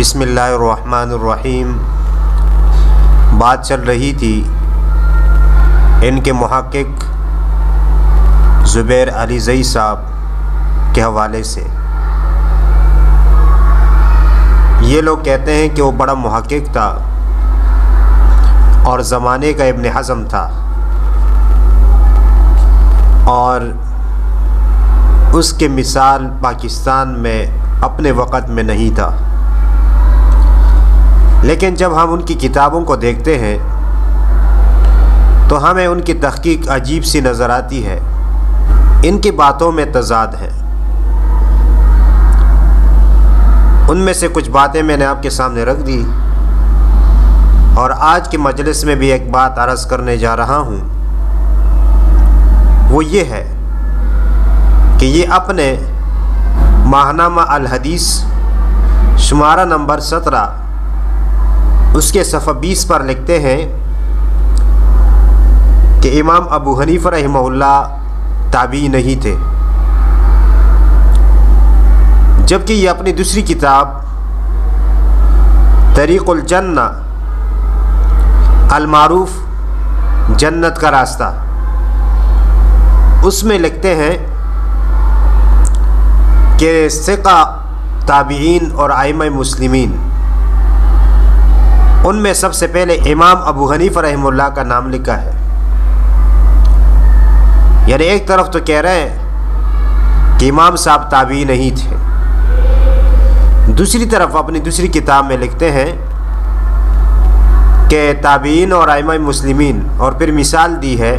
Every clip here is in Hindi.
बिस्मिल्लाहिर्रहमानिर्रहीम। बात चल रही थी इनके मुहक्किक ज़ुबैर अलीज़ई साहब के हवाले से। ये लोग कहते हैं कि वो बड़ा मुहक्किक था और ज़माने का इब्न हज़म था और उसके मिसाल पाकिस्तान में अपने वक़्त में नहीं था। लेकिन जब हम उनकी किताबों को देखते हैं तो हमें उनकी तहकीक अजीब सी नज़र आती है। इनकी बातों में तज़ाद है। उनमें से कुछ बातें मैंने आपके सामने रख दी और आज के मजलिस में भी एक बात अर्ज़ करने जा रहा हूँ। वो ये है कि ये अपने माहनामा अल हदीस शुमारा नंबर 17 उसके सफ़ा 20 पर लिखते हैं कि इमाम अबू हनीफा रहमहुल्लाह ताबी नहीं थे, जबकि ये अपनी दूसरी किताब तरीक़ुल जन्ना अल मारूफ जन्नत का रास्ता उसमें लिखते हैं कि सिक़ा ताबीईन और आइम्मा मुस्लिमीन उनमें सबसे पहले इमाम अबू हनीफा रहमहुल्लाह का नाम लिखा है। यानी एक तरफ तो कह रहे हैं कि इमाम साहब ताबी नहीं थे, दूसरी तरफ अपनी दूसरी किताब में लिखते हैं कि ताबीन और आइम्मा मुस्लिमीन, और फिर मिसाल दी है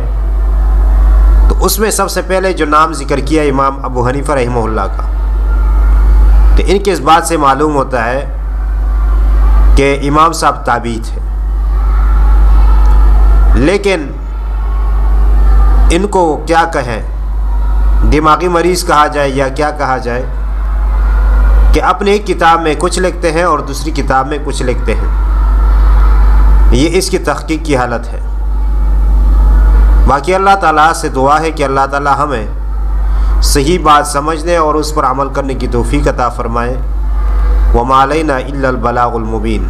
तो उसमें सबसे पहले जो नाम जिक्र किया इमाम अबू हनीफा रहमहुल्लाह का। तो इनके इस बात से मालूम होता है कि इमाम साहब ताबी थे। लेकिन इनको क्या कहें, दिमागी मरीज़ कहा जाए या क्या कहा जाए, कि अपने एक किताब में कुछ लिखते हैं और दूसरी किताब में कुछ लिखते हैं। ये इसकी तहकीक की हालत है। बाकी अल्लाह ताला से दुआ है कि अल्लाह ताला हमें सही बात समझने और उस पर अमल करने की तौफीक अता फ़रमाए। वमा अलैना इल्लल बलागुल मुबीन।